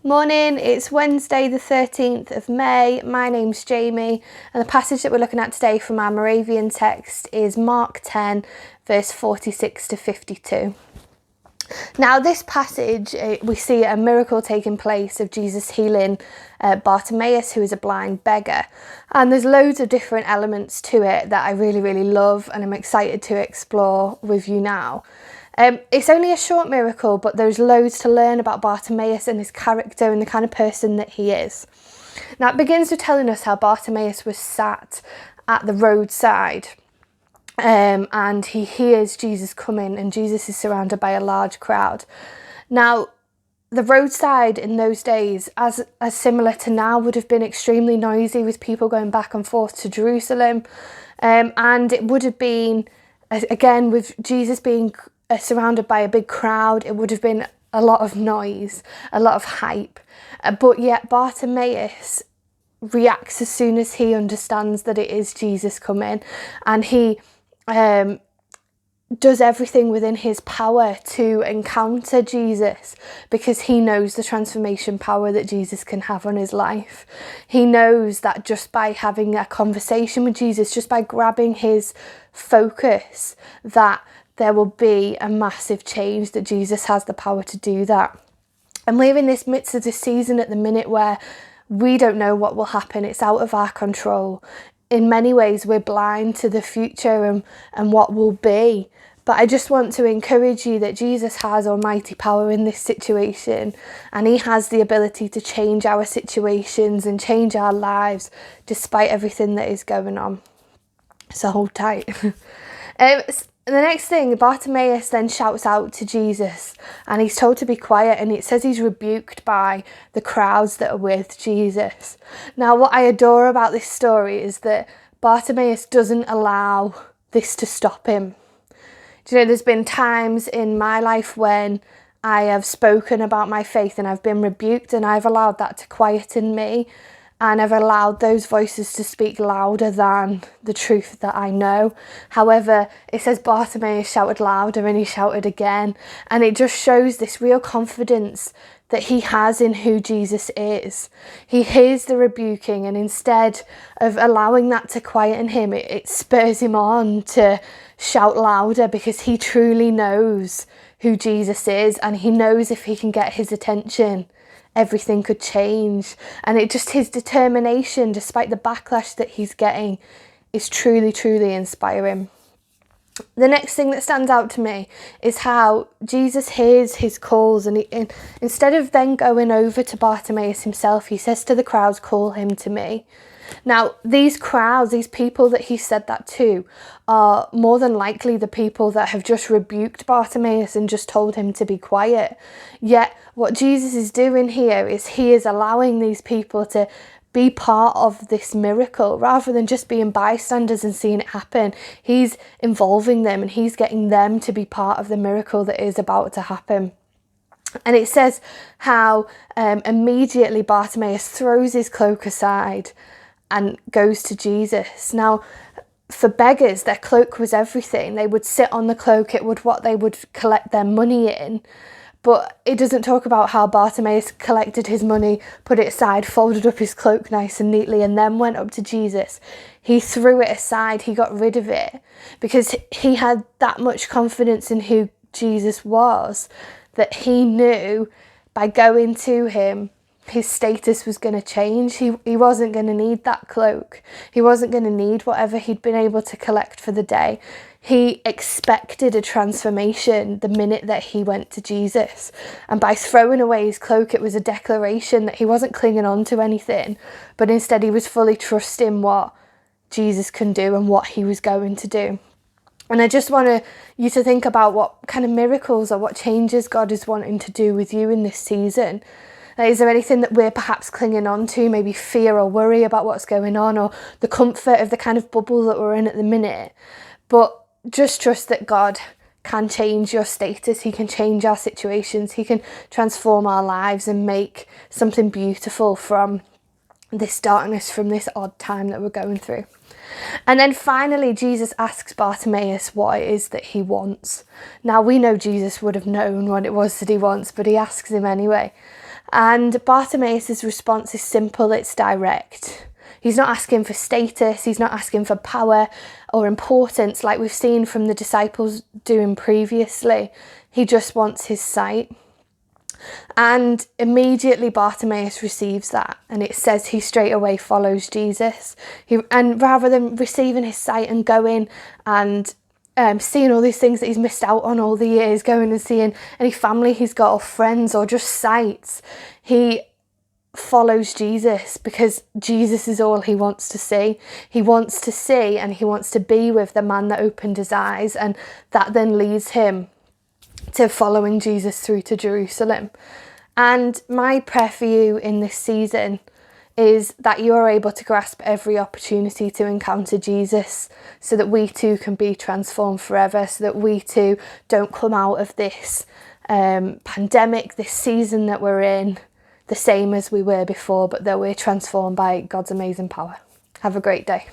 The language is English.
Morning, it's Wednesday the 13th of May. My name's Jamie, and the passage that we're looking at today from our Moravian text is Mark 10 verse 46 to 52. Now this passage, we see a miracle taking place of Jesus healing Bartimaeus, who is a blind beggar, and there's loads of different elements to it that I really love and I'm excited to explore with you now. It's only a short miracle, but there's loads to learn about Bartimaeus and his character and the kind of person that he is. Now it begins with telling us how Bartimaeus was sat at the roadside and he hears Jesus coming, and Jesus is surrounded by a large crowd. Now the roadside in those days, as similar to now, would have been extremely noisy with people going back and forth to Jerusalem, and it would have been, again, with Jesus being surrounded by a big crowd, it would have been a lot of noise, a lot of hype, but yet Bartimaeus reacts as soon as he understands that it is Jesus coming, and he does everything within his power to encounter Jesus, because he knows the transformation power that Jesus can have on his life. He knows that just by having a conversation with Jesus, just by grabbing his focus, that there will be a massive change, that Jesus has the power to do that. And we're in this midst of this season at the minute where we don't know what will happen. It's out of our control. In many ways, we're blind to the future and what will be. But I just want to encourage you that Jesus has almighty power in this situation, and he has the ability to change our situations and change our lives despite everything that is going on. So hold tight. The next thing, Bartimaeus then shouts out to Jesus, and he's told to be quiet, and it says he's rebuked by the crowds that are with Jesus. Now, what I adore about this story is that Bartimaeus doesn't allow this to stop him. Do you know, there's been times in my life when I have spoken about my faith and I've been rebuked, and I've allowed that to quieten me, and I've allowed those voices to speak louder than the truth that I know. However, it says Bartimaeus shouted louder, and he shouted again. And it just shows this real confidence that he has in who Jesus is. He hears the rebuking, and instead of allowing that to quieten him, it spurs him on to shout louder, because he truly knows who Jesus is, and he knows if he can get his attention, everything could change. And it just, his determination, despite the backlash that he's getting, is truly inspiring. The next thing that stands out to me is how Jesus hears his calls, and instead of then going over to Bartimaeus himself, he says to the crowds, "Call him to me." Now, these crowds, these people that he said that to, are more than likely the people that have just rebuked Bartimaeus and just told him to be quiet. Yet what Jesus is doing here is he is allowing these people to be part of this miracle, rather than just being bystanders and seeing it happen. He's involving them, and he's getting them to be part of the miracle that is about to happen. And it says how immediately Bartimaeus throws his cloak aside and goes to Jesus. Now, for beggars, their cloak was everything. They would sit on the cloak. It would what they would collect their money in. But it doesn't talk about how Bartimaeus collected his money, put it aside, folded up his cloak nice and neatly, and then went up to Jesus. He threw it aside. He got rid of it, because he had that much confidence in who Jesus was, that he knew by going to him, his status was going to change. He wasn't going to need that cloak. He wasn't going to need whatever he'd been able to collect for the day. He expected a transformation the minute that he went to Jesus. And by throwing away his cloak, it was a declaration that he wasn't clinging on to anything, but instead he was fully trusting what Jesus can do and what he was going to do. And I just want you to think about what kind of miracles or what changes God is wanting to do with you in this season. Is there anything that we're perhaps clinging on to, maybe fear or worry about what's going on, or the comfort of the kind of bubble that we're in at the minute? But just trust that God can change your status. He can change our situations. He can transform our lives and make something beautiful from this darkness, from this odd time that we're going through. And then finally, Jesus asks Bartimaeus what it is that he wants. Now, we know Jesus would have known what it was that he wants, but he asks him anyway. And Bartimaeus' response is simple, it's direct. He's not asking for status, he's not asking for power or importance like we've seen from the disciples doing previously. He just wants his sight. And immediately Bartimaeus receives that, and it says he straight away follows Jesus. And rather than receiving his sight and going and seeing all these things that he's missed out on all the years, going and seeing any family he's got or friends or just sights, he follows Jesus because Jesus is all he wants to see. He wants to see and he wants to be with the man that opened his eyes, and that then leads him to following Jesus through to Jerusalem. And my prayer for you in this season is that you are able to grasp every opportunity to encounter Jesus, so that we too can be transformed forever, so that we too don't come out of this pandemic, this season that we're in, the same as we were before, but that we're transformed by God's amazing power. Have a great day.